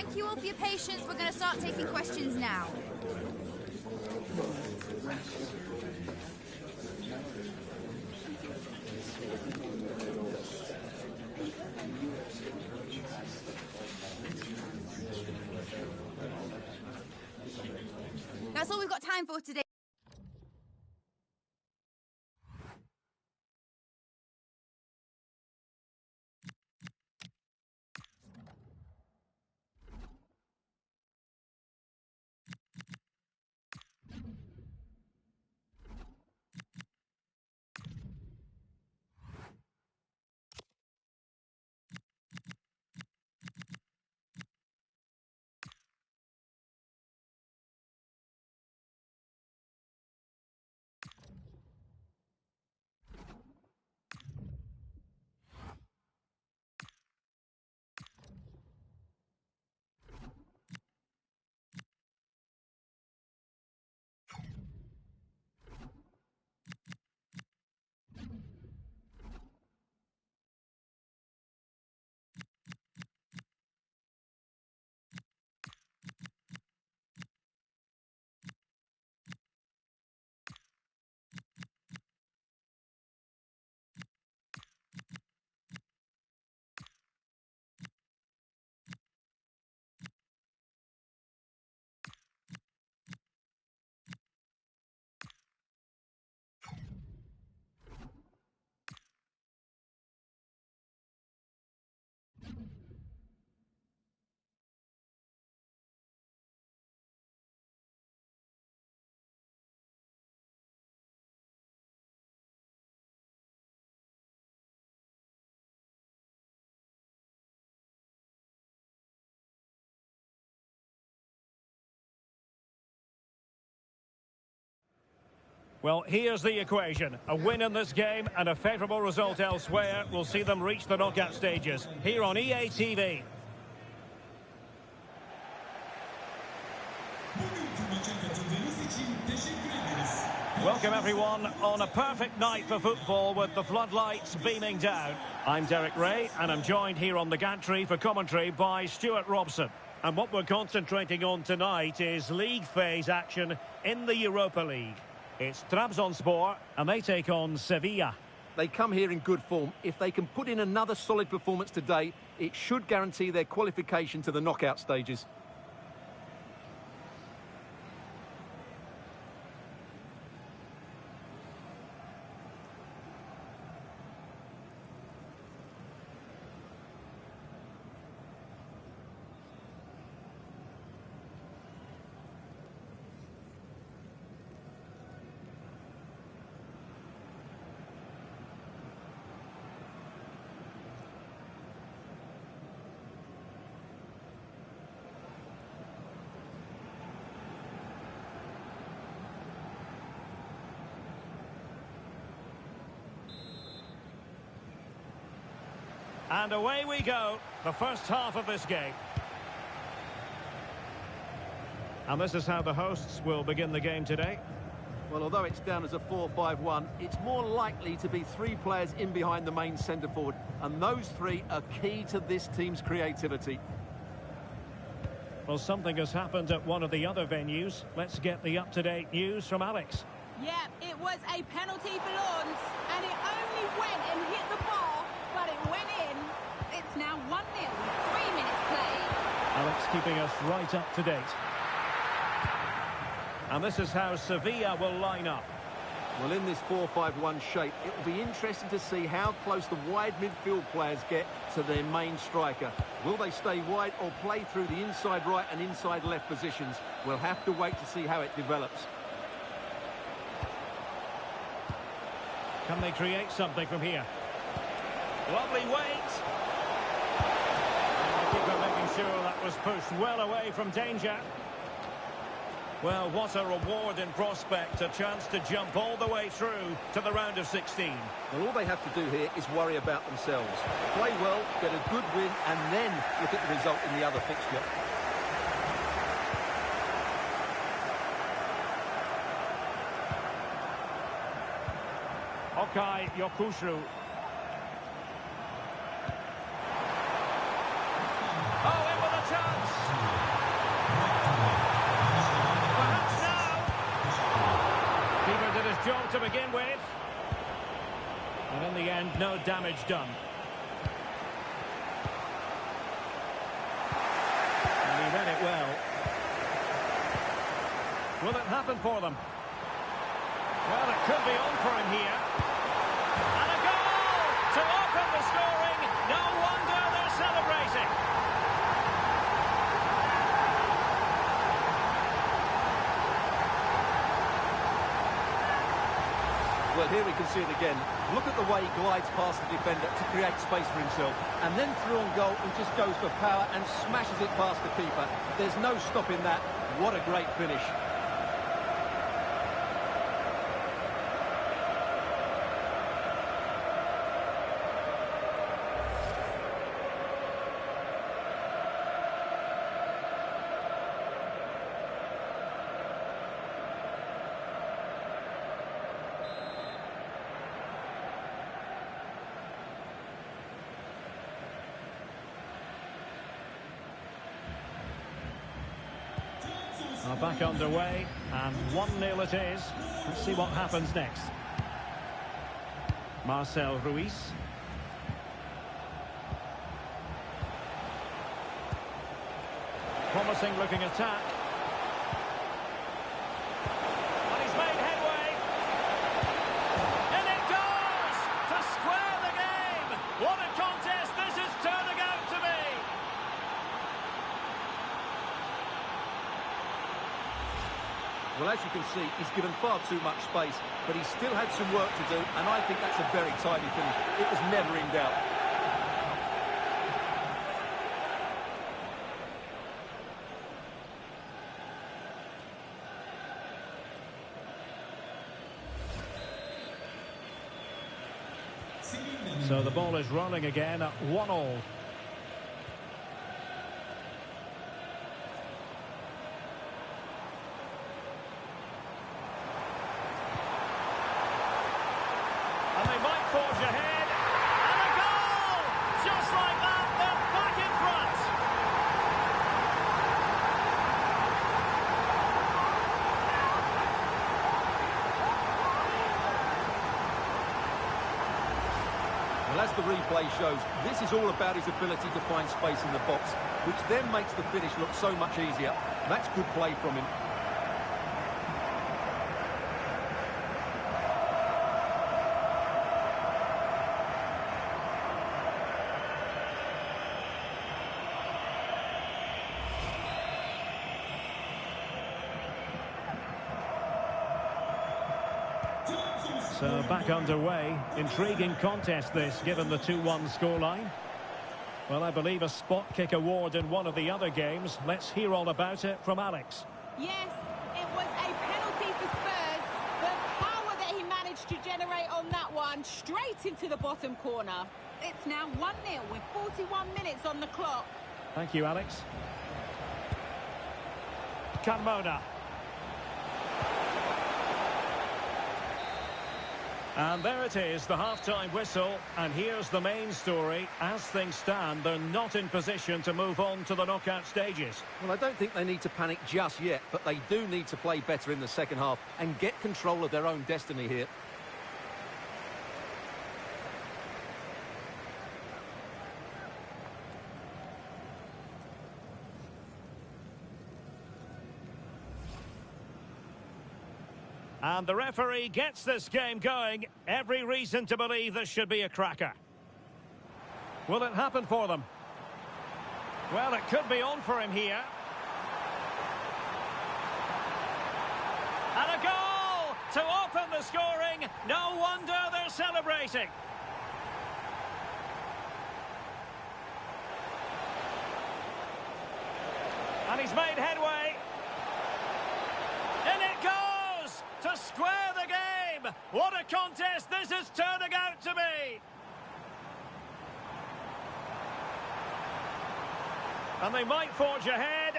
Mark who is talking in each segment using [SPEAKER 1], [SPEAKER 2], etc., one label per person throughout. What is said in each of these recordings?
[SPEAKER 1] Thank you all for your patience. We're going to start taking questions now. That's all we've got time for today.
[SPEAKER 2] Well, here's the equation. A win in this game and a favourable result elsewhere will see them reach the knockout stages. Here on EA TV. Welcome everyone on a perfect night for football with the floodlights beaming down. I'm Derek Ray and I'm joined here on the gantry for commentary by Stuart Robson. And what we're concentrating on tonight is league phase action in the Europa League. It's Trabzonspor and they take on Sevilla.
[SPEAKER 3] They come here in good form. If they can put in another solid performance today, it should guarantee their qualification to the knockout stages.
[SPEAKER 2] And away we go, the first half of this game. And this is how the hosts will begin the game today.
[SPEAKER 3] Well, although it's down as a 4-5-1, it's more likely to be three players in behind the main centre forward. And those three are key to this team's creativity.
[SPEAKER 2] Well, something has happened at one of the other venues. Let's get the up-to-date news from Alex.
[SPEAKER 4] Yeah, it was a penalty for Lawrence, and it only went and hit the bar, but it went in. It's now 1-0 with 3 minutes played.
[SPEAKER 2] Alex keeping us right up to date. And this is how Sevilla will line up.
[SPEAKER 3] Well, in this 4-5-1 shape, it will be interesting to see how close the wide midfield players get to their main striker. Will they stay wide or play through the inside right and inside left positions? We'll have to wait to see how it develops.
[SPEAKER 2] Can they create something from here? Lovely weight. And the keeper making sure that was pushed well away from danger. Well, what a reward in prospect. A chance to jump all the way through to the round of 16.
[SPEAKER 3] Well, all they have to do here is worry about themselves. Play well, get a good win, and then look at the result in the other fixture.
[SPEAKER 2] Okay, Yokushru. Oh, in with a chance. to begin with. And in the end, no damage done. And he read it well. Will it happen for them? Well, it could be on for him here. And a goal to open the scoring. No wonder they're celebrating.
[SPEAKER 3] Well, here we can see it again. Look at the way he glides past the defender to create space for himself. And then through on goal, he just goes for power and smashes it past the keeper. There's no stopping that. What a great finish.
[SPEAKER 2] Are back underway, and 1-0 it is. Let's see what happens next. Marcel Ruiz. Promising looking attack. And he's made headway. And it goes to square the game. What a contest this is turning out to be.
[SPEAKER 3] Well, as you can see, he's given far too much space, but he still had some work to do, and I think that's a very tidy finish. It was never in doubt.
[SPEAKER 2] So the ball is rolling again at 1-1. And they might forge ahead. And a goal! Just like that, they're back in front.
[SPEAKER 3] Well, as the replay shows, this is all about his ability to find space in the box, which then makes the finish look so much easier. That's good play from him.
[SPEAKER 2] So back underway. Intriguing contest this, given the 2-1 scoreline. Well, I believe a spot kick award in one of the other games. Let's hear all about it from Alex.
[SPEAKER 4] Yes, it was a penalty for Spurs. The power that he managed to generate on that one, straight into the bottom corner. It's now 1-0 with 41 minutes on the clock.
[SPEAKER 2] Thank you, Alex. Carmona. And there it is, the half-time whistle. And here's the main story. As things stand, they're not in position to move on to the knockout stages.
[SPEAKER 3] Well, I don't think they need to panic just yet, but they do need to play better in the second half and get control of their own destiny here.
[SPEAKER 2] And the referee gets this game going. Every reason to believe this should be a cracker. Will it happen for them? Well, it could be on for him here. And a goal to open the scoring. No wonder they're celebrating. And he's made headway. In it goes to square the game. What a contest this is turning out to be. And they might forge ahead.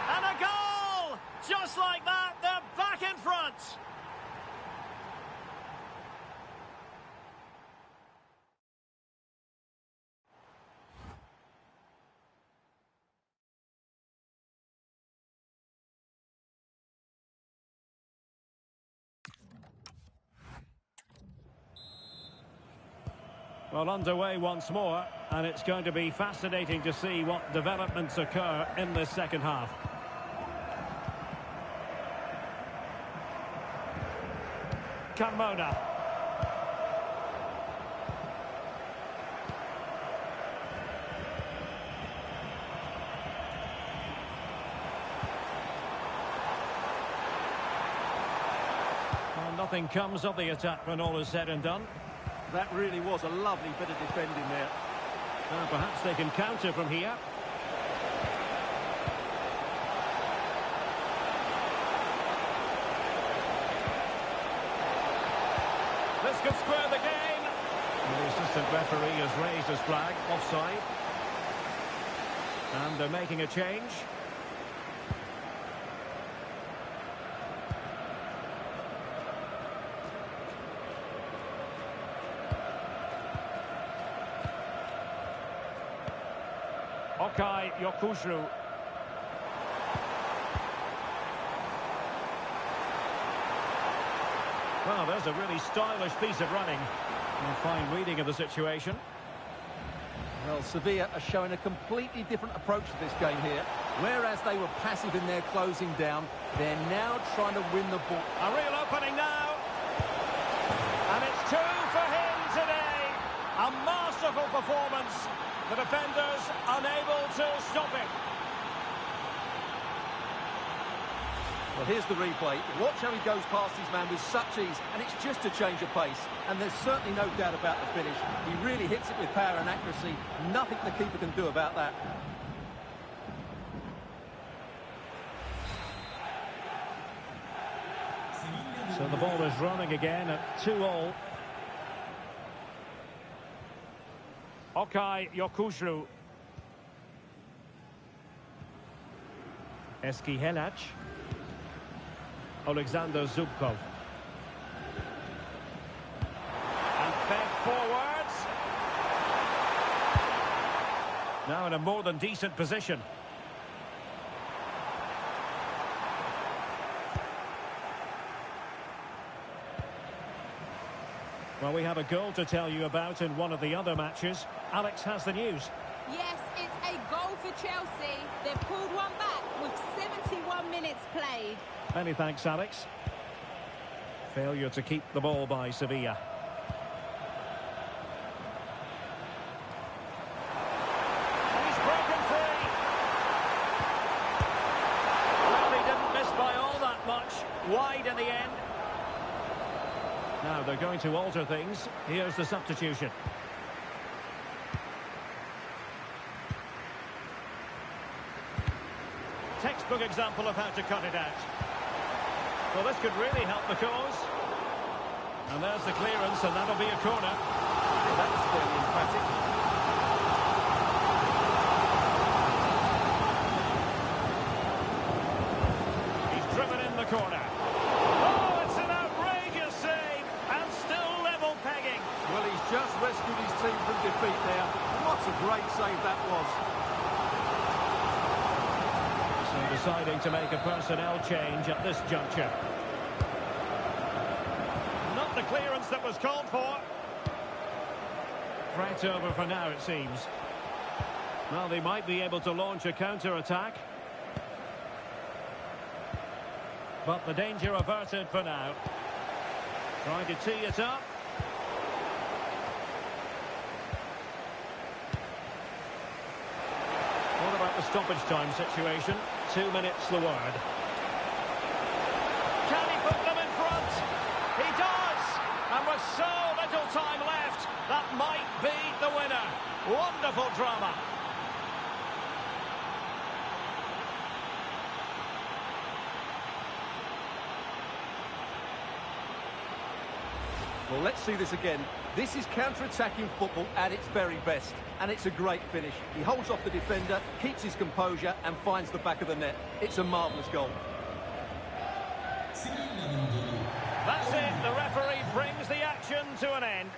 [SPEAKER 2] And a goal! Just like that, they're back in front. Well, underway once more, and it's going to be fascinating to see what developments occur in this second half. Carmona. Well, nothing comes of the attack when all is said and done.
[SPEAKER 3] That really was a lovely bit of defending there.
[SPEAKER 2] Well, perhaps they can counter from here. This could square the game. And the assistant referee has raised his flag, offside. And they're making a change. Okay, Yokushru. Well, there's a really stylish piece of running. A fine reading of the situation.
[SPEAKER 3] Well, Sevilla are showing a completely different approach to this game here. Whereas they were passive in their closing down, they're now trying to win the ball.
[SPEAKER 2] A real opening now. And it's two for him today. A masterful performance. The defenders unable to stop it.
[SPEAKER 3] Well, here's the replay. Watch how he goes past his man with such ease, and it's just a change of pace. And there's certainly no doubt about the finish. He really hits it with power and accuracy. Nothing the keeper can do about that.
[SPEAKER 2] So the ball is running again at 2-all. Okay, Yokushru. Eski Helac. Alexander Zubkov. And fed forwards. Now in a more than decent position. Well, we have a goal to tell you about in one of the other matches. Alex has the news.
[SPEAKER 4] Yes, it's a goal for Chelsea. They've pulled one back with 71 minutes played.
[SPEAKER 2] Many thanks, Alex. Failure to keep the ball by Sevilla. He's broken free. Well, he didn't miss by all that much. Wide in the end. Now they're going to alter things. Here's the substitution. Textbook example of how to cut it out. Well, this could really help the cause. And there's the clearance, and that'll be a corner.
[SPEAKER 3] That's fairly emphatic.
[SPEAKER 2] He's driven in the corner. Oh, it's an outrageous save, and still level pegging.
[SPEAKER 3] Well, he's just rescued his team from defeat there. What a great save that was.
[SPEAKER 2] Deciding to make a personnel change at this juncture. Not the clearance that was called for. Threat over for now, it seems. Well, they might be able to launch a counter-attack. But the danger averted for now. Trying to tee it up. What about the stoppage time situation? 2 minutes the word. Can he put them in front? He does! And with so little time left, that might be the winner. Wonderful drama.
[SPEAKER 3] Well, let's see this again. This is counter-attacking football at its very best. And it's a great finish. He holds off the defender, keeps his composure, and finds the back of the net. It's a marvellous goal.
[SPEAKER 2] That's it. The referee brings the action to an end.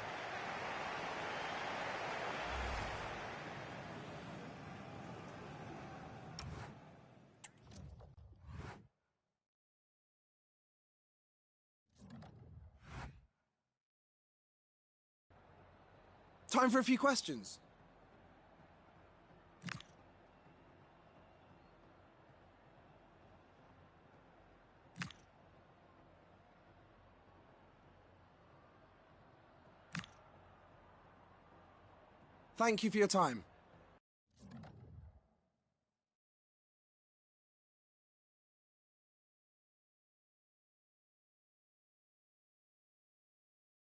[SPEAKER 5] Time for a few questions. Thank you for your time.